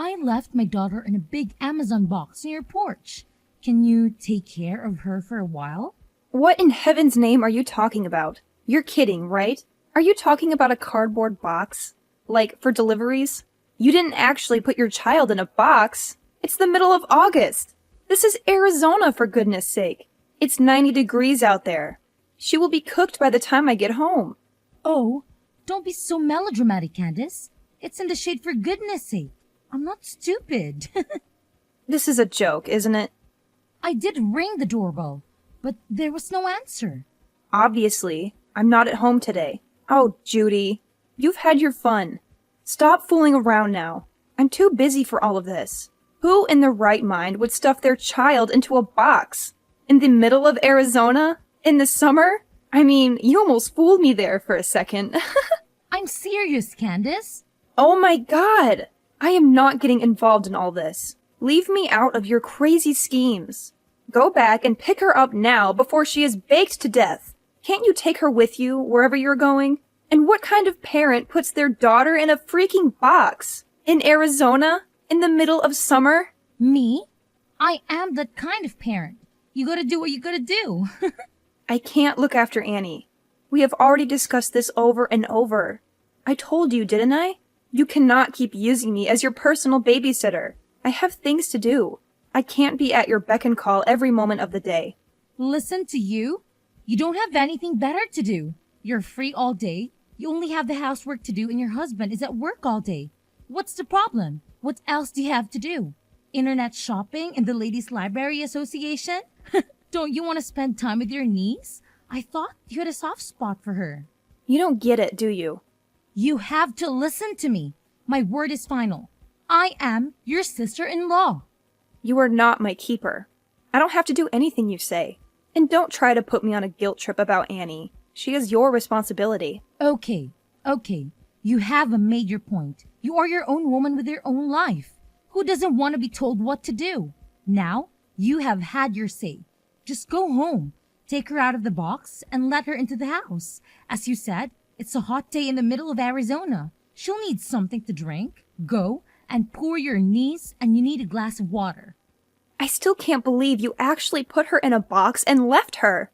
I left my daughter in a big Amazon box near your porch. Can you take care of her for a while? What in heaven's name are you talking about? You're kidding, right? Are you talking about a cardboard box? Like, for deliveries? You didn't actually put your child in a box. It's the middle of August. This is Arizona, for goodness sake. It's 90 degrees out there. She will be cooked by the time I get home. Oh, don't be so melodramatic, Candace. It's in the shade for goodness sake. I'm not stupid. This is a joke, isn't it? I did ring the doorbell, but there was no answer. Obviously, I'm not at home today. Oh, Judy, you've had your fun. Stop fooling around now. I'm too busy for all of this. Who in their right mind would stuff their child into a box? In the middle of Arizona? In the summer? I mean, you almost fooled me there for a second. I'm serious, Candace. Oh my God! I am not getting involved in all this. Leave me out of your crazy schemes. Go back and pick her up now before she is baked to death. Can't you take her with you wherever you're going? And what kind of parent puts their daughter in a freaking box? In Arizona? In the middle of summer? Me? I am that kind of parent. You gotta do what you gotta do. I can't look after Annie. We have already discussed this over and over. I told you, didn't I? You cannot keep using me as your personal babysitter. I have things to do. I can't be at your beck and call every moment of the day. Listen to you. You don't have anything better to do. You're free all day. You only have the housework to do and your husband is at work all day. What's the problem? What else do you have to do? Internet shopping and the Ladies Library Association? Don't you want to spend time with your niece? I thought you had a soft spot for her. You don't get it, do you? You have to listen to me. My word is final. I am your sister-in-law. You are not my keeper. I don't have to do anything you say. And don't try to put me on a guilt trip about Annie. She is your responsibility. Okay. You have made your point. You are your own woman with your own life. Who doesn't want to be told what to do? Now, you have had your say. Just go home. Take her out of the box and let her into the house. As you said, it's a hot day in the middle of Arizona. She'll need something to drink. Go and pour your niece and you need a glass of water. I still can't believe you actually put her in a box and left her.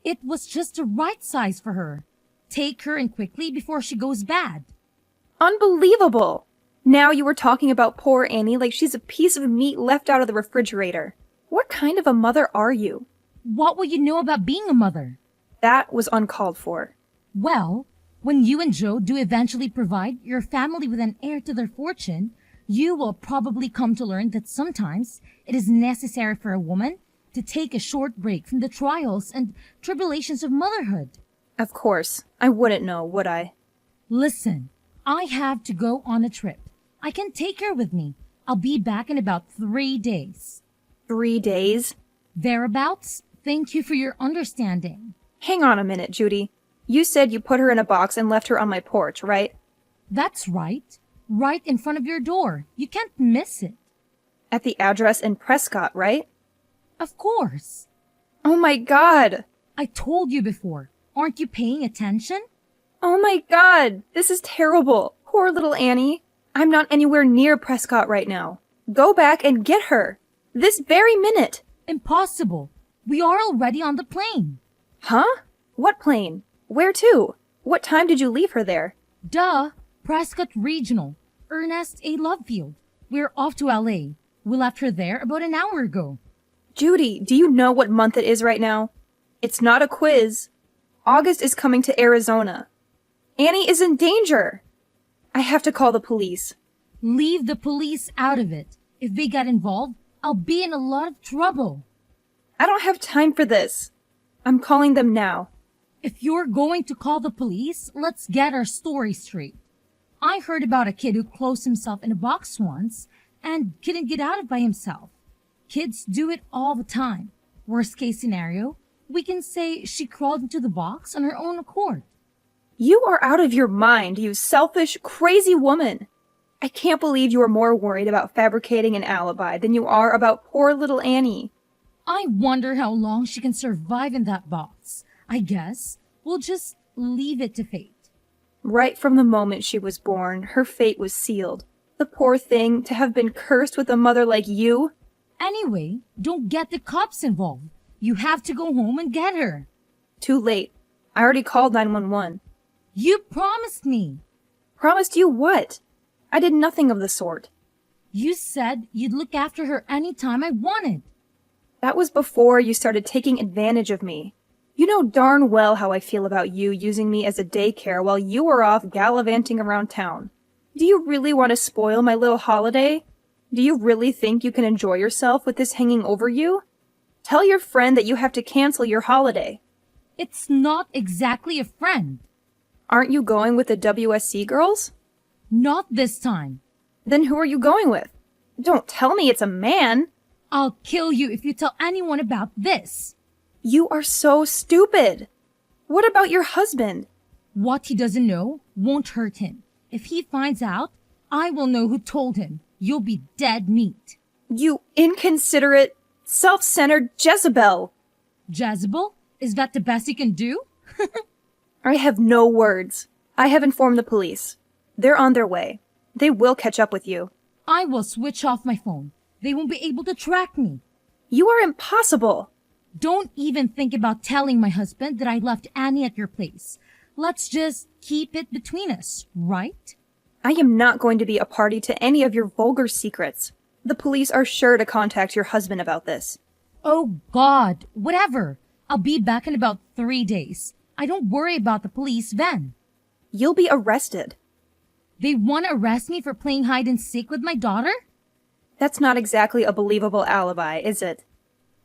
It was just the right size for her. Take her in quickly before she goes bad. Unbelievable! Now you were talking about poor Annie like she's a piece of meat left out of the refrigerator. What kind of a mother are you? What will you know about being a mother? That was uncalled for. Well, when you and Joe do eventually provide your family with an heir to their fortune, you will probably come to learn that sometimes it is necessary for a woman to take a short break from the trials and tribulations of motherhood. Of course. I wouldn't know, would I? Listen, I have to go on a trip. I can take her with me. I'll be back in about 3 days. 3 days? Thereabouts. Thank you for your understanding. Hang on a minute, Judy. You said you put her in a box and left her on my porch, right? That's right. Right in front of your door. You can't miss it. At the address in Prescott, right? Of course. Oh my God! I told you before. Aren't you paying attention? Oh my God! This is terrible. Poor little Annie. I'm not anywhere near Prescott right now. Go back and get her. This very minute. Impossible. We are already on the plane. Huh? What plane? Where to? What time did you leave her there? Duh. Prescott Regional. Ernest A. Lovefield. We're off to LA. We left her there about an hour ago. Judy, do you know what month it is right now? It's not a quiz. August is coming to Arizona. Annie is in danger. I have to call the police. Leave the police out of it. If they get involved, I'll be in a lot of trouble. I don't have time for this. I'm calling them now. If you're going to call the police, let's get our story straight. I heard about a kid who closed himself in a box once and couldn't get out of it by himself. Kids do it all the time. Worst case scenario, we can say she crawled into the box on her own accord. You are out of your mind, you selfish, crazy woman. I can't believe you are more worried about fabricating an alibi than you are about poor little Annie. I wonder how long she can survive in that box. I guess we'll just leave it to fate. Right from the moment she was born, her fate was sealed. The poor thing, to have been cursed with a mother like you. Anyway, don't get the cops involved. You have to go home and get her. Too late. I already called 911. You promised me. Promised you what? I did nothing of the sort. You said you'd look after her anytime I wanted. That was before you started taking advantage of me. You know darn well how I feel about you using me as a daycare while you were off gallivanting around town. Do you really want to spoil my little holiday? Do you really think you can enjoy yourself with this hanging over you? Tell your friend that you have to cancel your holiday. It's not exactly a friend. Aren't you going with the WSC girls? Not this time. Then who are you going with? Don't tell me it's a man. I'll kill you if you tell anyone about this. You are so stupid. What about your husband? What he doesn't know won't hurt him. If he finds out, I will know who told him. You'll be dead meat. You inconsiderate, self-centered Jezebel. Jezebel? Is that the best you can do? I have no words. I have informed the police. They're on their way. They will catch up with you. I will switch off my phone. They won't be able to track me. You are impossible. Don't even think about telling my husband that I left Annie at your place. Let's just keep it between us, right? I am not going to be a party to any of your vulgar secrets. The police are sure to contact your husband about this. Oh God, whatever. I'll be back in about 3 days. I don't worry about the police then. You'll be arrested. They want to arrest me for playing hide and seek with my daughter? That's not exactly a believable alibi, is it?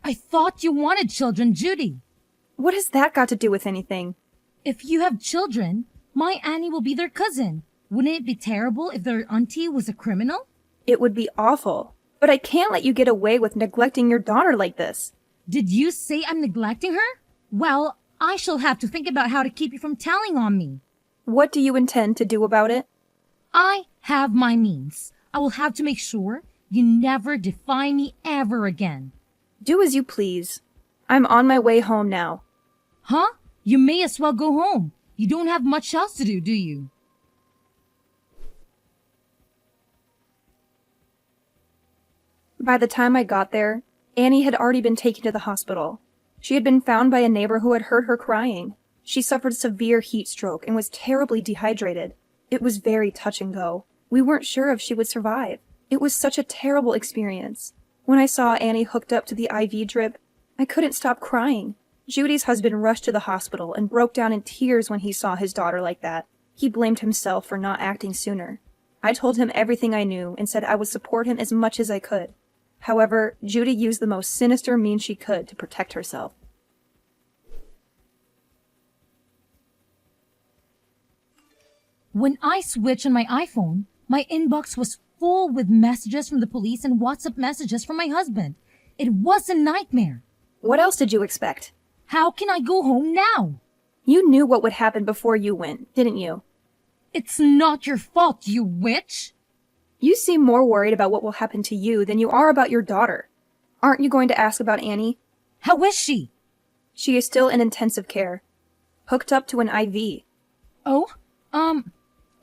I thought you wanted children, Judy. What has that got to do with anything? If you have children, my Annie will be their cousin. Wouldn't it be terrible if their auntie was a criminal? It would be awful. But I can't let you get away with neglecting your daughter like this. Did you say I'm neglecting her? Well, I shall have to think about how to keep you from telling on me. What do you intend to do about it? I have my means. I will have to make sure you never defy me ever again. Do as you please. I'm on my way home now. Huh? You may as well go home. You don't have much else to do you? By the time I got there, Annie had already been taken to the hospital. She had been found by a neighbor who had heard her crying. She suffered severe heat stroke and was terribly dehydrated. It was very touch and go. We weren't sure if she would survive. It was such a terrible experience. When I saw Annie hooked up to the IV drip, I couldn't stop crying. Judy's husband rushed to the hospital and broke down in tears when he saw his daughter like that. He blamed himself for not acting sooner. I told him everything I knew and said I would support him as much as I could. However, Judy used the most sinister means she could to protect herself. When I switched on my iPhone, my inbox was full with messages from the police and WhatsApp messages from my husband. It was a nightmare. What else did you expect? How can I go home now? You knew what would happen before you went, didn't you? It's not your fault, you witch! You seem more worried about what will happen to you than you are about your daughter. Aren't you going to ask about Annie? How is she? She is still in intensive care. Hooked up to an IV. Oh,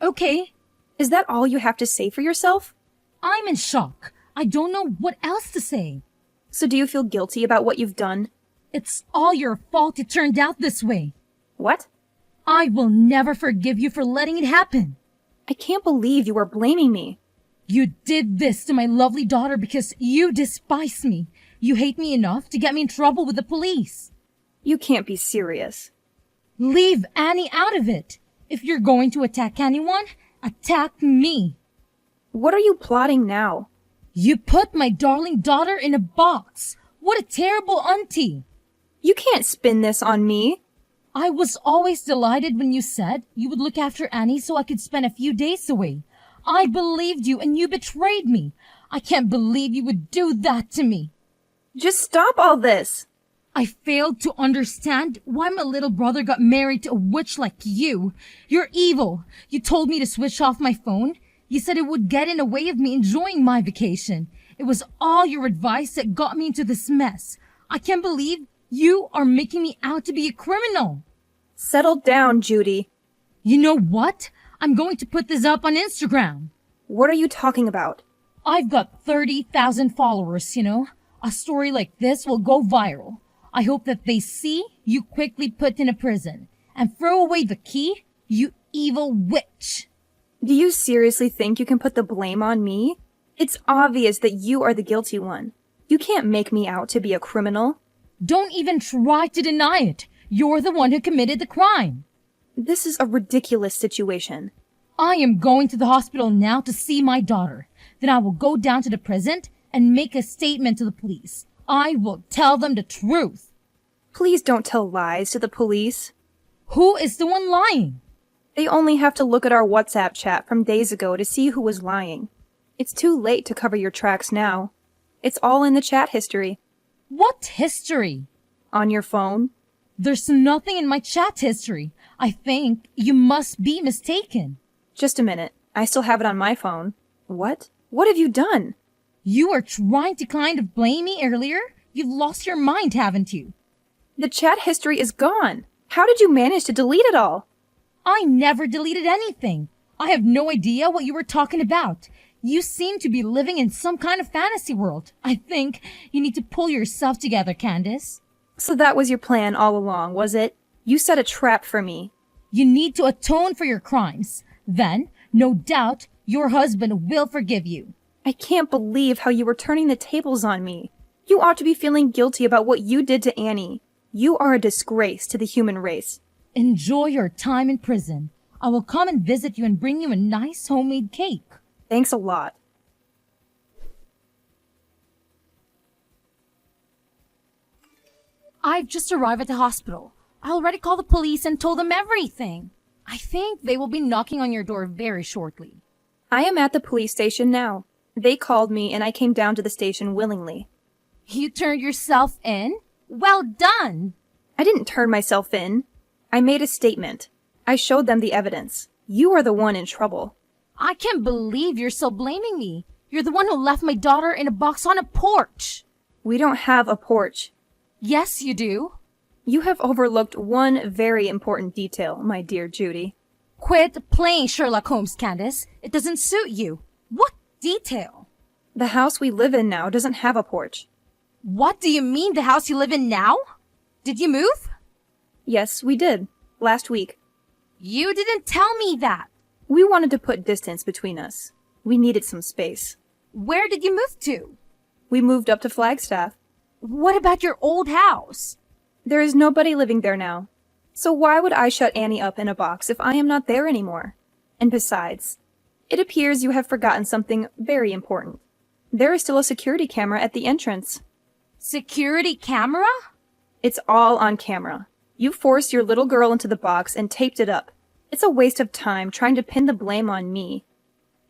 okay. Is that all you have to say for yourself? I'm in shock. I don't know what else to say. So do you feel guilty about what you've done? It's all your fault it turned out this way. What? I will never forgive you for letting it happen. I can't believe you are blaming me. You did this to my lovely daughter because you despise me. You hate me enough to get me in trouble with the police. You can't be serious. Leave Annie out of it. If you're going to attack anyone, attack me. What are you plotting now? You put my darling daughter in a box. What a terrible auntie. You can't spin this on me. I was always delighted when you said you would look after Annie so I could spend a few days away. I believed you and you betrayed me. I can't believe you would do that to me. Just stop all this. I failed to understand why my little brother got married to a witch like you. You're evil. You told me to switch off my phone. You said it would get in the way of me enjoying my vacation. It was all your advice that got me into this mess. I can't believe you are making me out to be a criminal. Settle down, Judy. You know what? I'm going to put this up on Instagram. What are you talking about? I've got 30,000 followers, you know. A story like this will go viral. I hope that they see you quickly put in a prison and throw away the key, you evil witch. Do you seriously think you can put the blame on me? It's obvious that you are the guilty one. You can't make me out to be a criminal. Don't even try to deny it. You're the one who committed the crime. This is a ridiculous situation. I am going to the hospital now to see my daughter. Then I will go down to the prison and make a statement to the police. I will tell them the truth. Please don't tell lies to the police. Who is the one lying? They only have to look at our WhatsApp chat from days ago to see who was lying. It's too late to cover your tracks now. It's all in the chat history. What history? On your phone. There's nothing in my chat history. I think you must be mistaken. Just a minute. I still have it on my phone. What? What have you done? You were trying to kind of blame me earlier? You've lost your mind, haven't you? The chat history is gone. How did you manage to delete it all? I never deleted anything. I have no idea what you were talking about. You seem to be living in some kind of fantasy world. I think you need to pull yourself together, Candace. So that was your plan all along, was it? You set a trap for me. You need to atone for your crimes. Then, no doubt, your husband will forgive you. I can't believe how you were turning the tables on me. You ought to be feeling guilty about what you did to Annie. You are a disgrace to the human race. Enjoy your time in prison. I will come and visit you and bring you a nice homemade cake. Thanks a lot. I've just arrived at the hospital. I already called the police and told them everything. I think they will be knocking on your door very shortly. I am at the police station now. They called me and I came down to the station willingly. You turned yourself in? Well done! I didn't turn myself in. I made a statement. I showed them the evidence. You are the one in trouble. I can't believe you're still blaming me. You're the one who left my daughter in a box on a porch. We don't have a porch. Yes, you do. You have overlooked one very important detail, my dear Judy. Quit playing Sherlock Holmes, Candace. It doesn't suit you. What detail? The house we live in now doesn't have a porch. What do you mean, the house you live in now? Did you move? Yes, we did. Last week. You didn't tell me that. We wanted to put distance between us. We needed some space. Where did you move to? We moved up to Flagstaff. What about your old house? There is nobody living there now. So why would I shut Annie up in a box if I am not there anymore? And besides, it appears you have forgotten something very important. There is still a security camera at the entrance. Security camera? It's all on camera. You forced your little girl into the box and taped it up. It's a waste of time trying to pin the blame on me.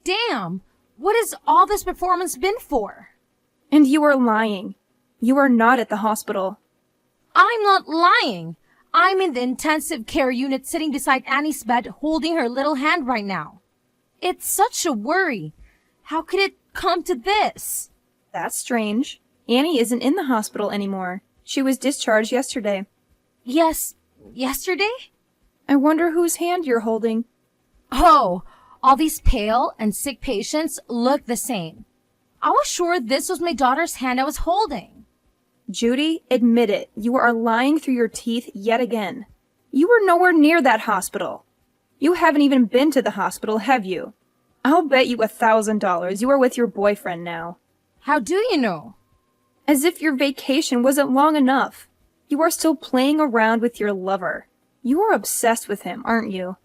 Damn! What has all this performance been for? And you are lying. You are not at the hospital. I'm not lying. I'm in the intensive care unit sitting beside Annie's bed holding her little hand right now. It's such a worry. How could it come to this? That's strange. Annie isn't in the hospital anymore. She was discharged yesterday. Yes, yesterday? I wonder whose hand you're holding. Oh, all these pale and sick patients look the same. I was sure this was my daughter's hand I was holding. Judy, admit it. You are lying through your teeth yet again. You were nowhere near that hospital. You haven't even been to the hospital, have you? I'll bet you $1,000 you are with your boyfriend now. How do you know? As if your vacation wasn't long enough. You are still playing around with your lover. You are obsessed with him, aren't you?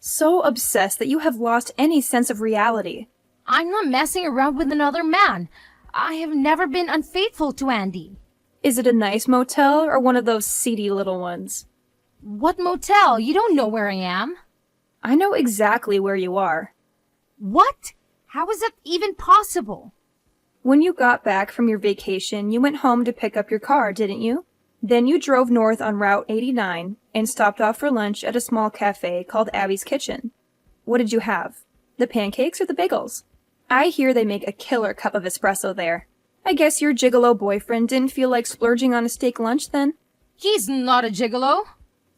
So obsessed that you have lost any sense of reality. I'm not messing around with another man. I have never been unfaithful to Andy. Is it a nice motel or one of those seedy little ones? What motel? You don't know where I am. I know exactly where you are. What? How is that even possible? When you got back from your vacation, you went home to pick up your car, didn't you? Then you drove north on Route 89 and stopped off for lunch at a small cafe called Abby's Kitchen. What did you have? The pancakes or the bagels? I hear they make a killer cup of espresso there. I guess your gigolo boyfriend didn't feel like splurging on a steak lunch then? He's not a gigolo.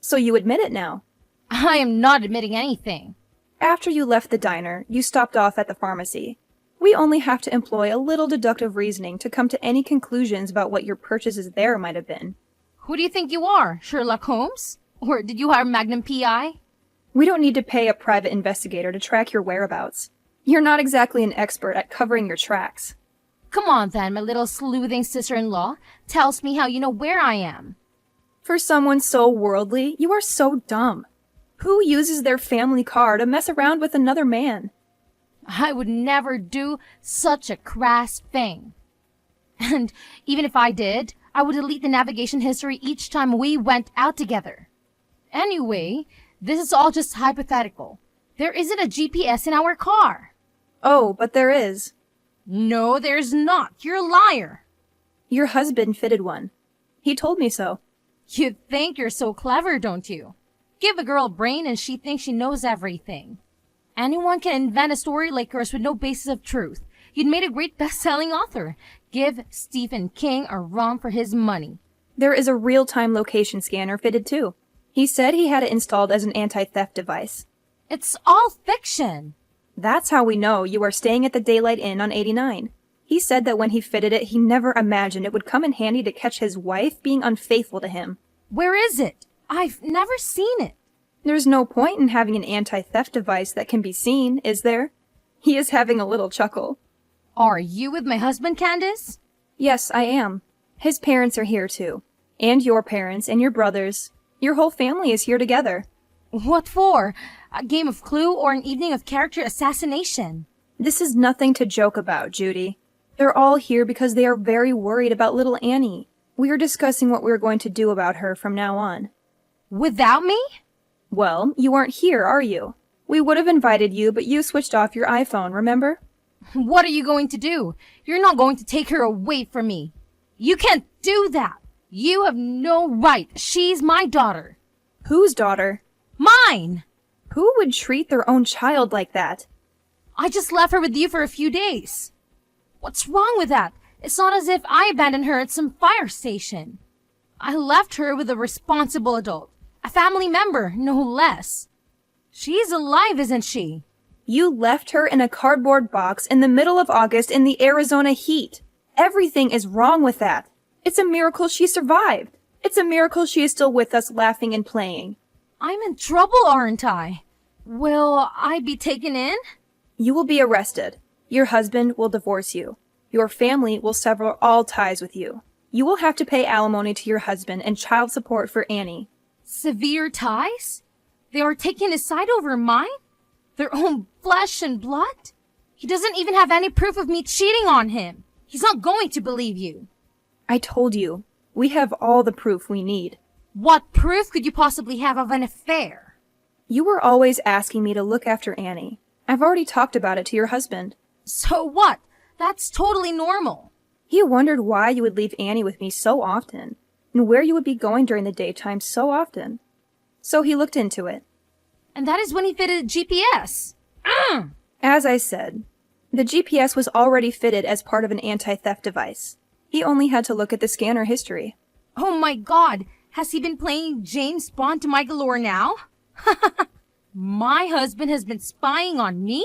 So you admit it now. I am not admitting anything. After you left the diner, you stopped off at the pharmacy. We only have to employ a little deductive reasoning to come to any conclusions about what your purchases there might have been. Who do you think you are, Sherlock Holmes? Or did you hire Magnum P.I.? We don't need to pay a private investigator to track your whereabouts. You're not exactly an expert at covering your tracks. Come on then, my little sleuthing sister-in-law. Tells me how you know where I am. For someone so worldly, you are so dumb. Who uses their family car to mess around with another man? I would never do such a crass thing. And even if I did, I would delete the navigation history each time we went out together. Anyway, this is all just hypothetical. There isn't a GPS in our car. Oh, but there is. No, there's not. You're a liar. Your husband fitted one. He told me so. You think you're so clever, don't you? Give a girl a brain and she thinks she knows everything. Anyone can invent a story like yours with no basis of truth. You'd made a great best-selling author. Give Stephen King a run for his money. There is a real-time location scanner fitted too. He said he had it installed as an anti-theft device. It's all fiction. That's how we know you are staying at the Daylight Inn on 89. He said that when he fitted it, he never imagined it would come in handy to catch his wife being unfaithful to him. Where is it? I've never seen it. There's no point in having an anti-theft device that can be seen, is there? He is having a little chuckle. Are you with my husband, Candace? Yes, I am. His parents are here too. And your parents and your brothers. Your whole family is here together. What for? A game of Clue or an evening of character assassination? This is nothing to joke about, Judy. They're all here because they are very worried about little Annie. We are discussing what we are going to do about her from now on. Without me? Well, you aren't here, are you? We would have invited you, but you switched off your iPhone, remember? What are you going to do? You're not going to take her away from me. You can't do that. You have no right. She's my daughter. Whose daughter? Mine! Who would treat their own child like that? I just left her with you for a few days. What's wrong with that? It's not as if I abandoned her at some fire station. I left her with a responsible adult. A family member, no less. She's alive, isn't she? You left her in a cardboard box in the middle of August in the Arizona heat. Everything is wrong with that. It's a miracle she survived. It's a miracle she is still with us laughing and playing. I'm in trouble, aren't I? Will I be taken in? You will be arrested. Your husband will divorce you. Your family will sever all ties with you. You will have to pay alimony to your husband and child support for Annie. Severe ties? They are taking his side over mine? Their own flesh and blood? He doesn't even have any proof of me cheating on him. He's not going to believe you. I told you, we have all the proof we need. What proof could you possibly have of an affair? You were always asking me to look after Annie. I've already talked about it to your husband. So what? That's totally normal. He wondered why you would leave Annie with me so often, and where you would be going during the daytime so often. So he looked into it. And that is when he fitted a GPS. As I said, the GPS was already fitted as part of an anti-theft device. He only had to look at the scanner history. Oh my God, has he been playing James Bond to my galore now? My husband has been spying on me?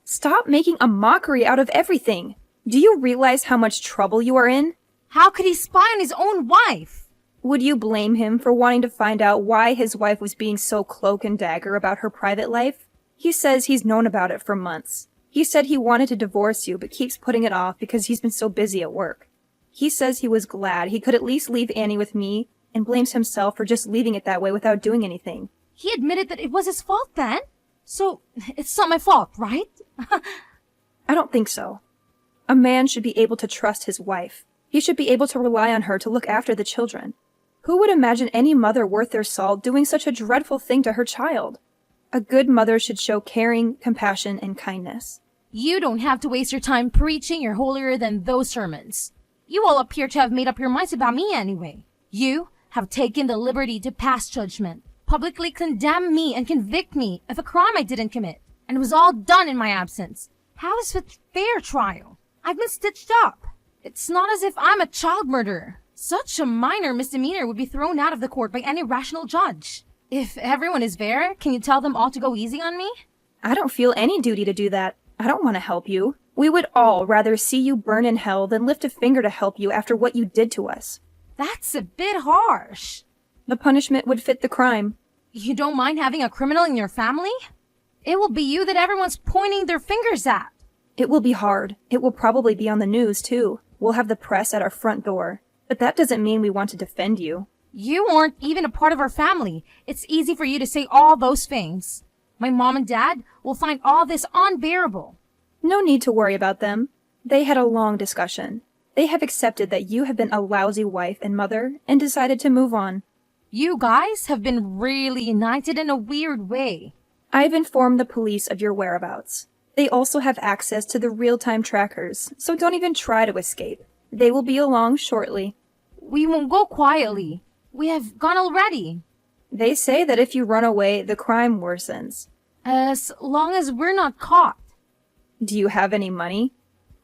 Stop making a mockery out of everything. Do you realize how much trouble you are in? How could he spy on his own wife? Would you blame him for wanting to find out why his wife was being so cloak and dagger about her private life? He says he's known about it for months. He said he wanted to divorce you but keeps putting it off because he's been so busy at work. He says he was glad he could at least leave Annie with me and blames himself for just leaving it that way without doing anything. He admitted that it was his fault then? So, it's not my fault, right? I don't think so. A man should be able to trust his wife. He should be able to rely on her to look after the children. Who would imagine any mother worth their salt doing such a dreadful thing to her child? A good mother should show caring, compassion, and kindness. You don't have to waste your time preaching you're holier than those sermons. You all appear to have made up your minds about me anyway. You have taken the liberty to pass judgment, publicly condemn me and convict me of a crime I didn't commit, and it was all done in my absence. How is it fair trial? I've been stitched up. It's not as if I'm a child murderer. Such a minor misdemeanor would be thrown out of the court by any rational judge. If everyone is fair, can you tell them all to go easy on me? I don't feel any duty to do that. I don't want to help you. We would all rather see you burn in hell than lift a finger to help you after what you did to us. That's a bit harsh. The punishment would fit the crime. You don't mind having a criminal in your family? It will be you that everyone's pointing their fingers at. It will be hard. It will probably be on the news, too. We'll have the press at our front door. But that doesn't mean we want to defend you. You aren't even a part of our family. It's easy for you to say all those things. My mom and dad will find all this unbearable. No need to worry about them. They had a long discussion. They have accepted that you have been a lousy wife and mother and decided to move on. You guys have been really united in a weird way. I've informed the police of your whereabouts. They also have access to the real-time trackers, so don't even try to escape. They will be along shortly. We won't go quietly. We have gone already. They say that if you run away, the crime worsens. As long as we're not caught. Do you have any money?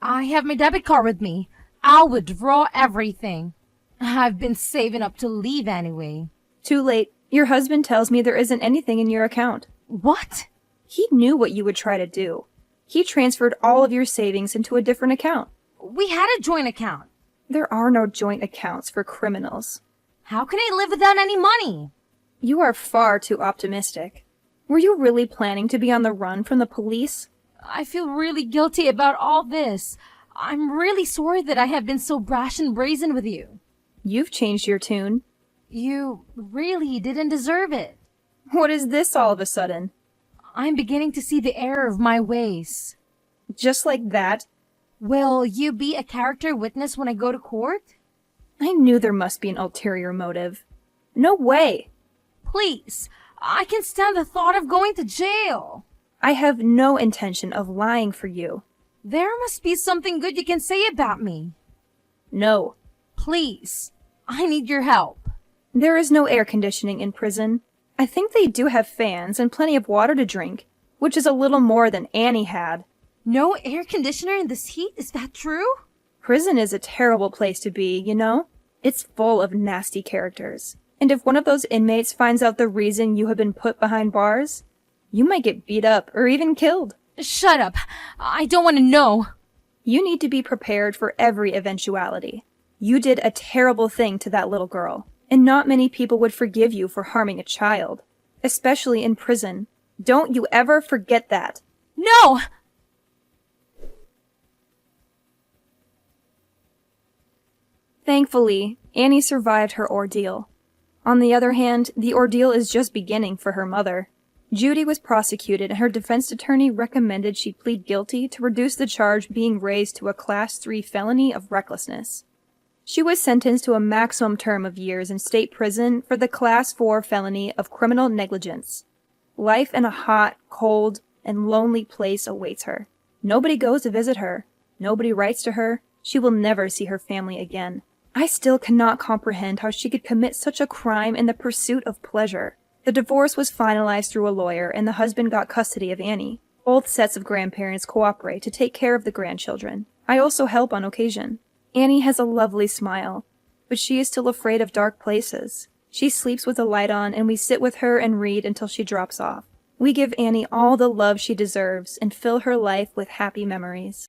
I have my debit card with me. I'll withdraw everything. I've been saving up to leave anyway. Too late. Your husband tells me there isn't anything in your account. What? He knew what you would try to do. He transferred all of your savings into a different account. We had a joint account. There are no joint accounts for criminals. How can I live without any money? You are far too optimistic. Were you really planning to be on the run from the police? I feel really guilty about all this. I'm really sorry that I have been so brash and brazen with you. You've changed your tune. You really didn't deserve it. What is this all of a sudden? I'm beginning to see the error of my ways. Just like that? Will you be a character witness when I go to court? I knew there must be an ulterior motive. No way! Please, I can stand the thought of going to jail. I have no intention of lying for you. There must be something good you can say about me. No. Please, I need your help. There is no air conditioning in prison. I think they do have fans and plenty of water to drink, which is a little more than Annie had. No air conditioner in this heat? Is that true? Prison is a terrible place to be, you know? It's full of nasty characters. And if one of those inmates finds out the reason you have been put behind bars, you might get beat up or even killed. Shut up. I don't want to know. You need to be prepared for every eventuality. You did a terrible thing to that little girl, and not many people would forgive you for harming a child, especially in prison. Don't you ever forget that. No! Thankfully, Annie survived her ordeal. On the other hand, the ordeal is just beginning for her mother. Judy was prosecuted and her defense attorney recommended she plead guilty to reduce the charge being raised to a Class 3 felony of recklessness. She was sentenced to a maximum term of years in state prison for the Class 4 felony of criminal negligence. Life in a hot, cold, and lonely place awaits her. Nobody goes to visit her. Nobody writes to her. She will never see her family again. I still cannot comprehend how she could commit such a crime in the pursuit of pleasure. The divorce was finalized through a lawyer and the husband got custody of Annie. Both sets of grandparents cooperate to take care of the grandchildren. I also help on occasion. Annie has a lovely smile, but she is still afraid of dark places. She sleeps with a light on and we sit with her and read until she drops off. We give Annie all the love she deserves and fill her life with happy memories.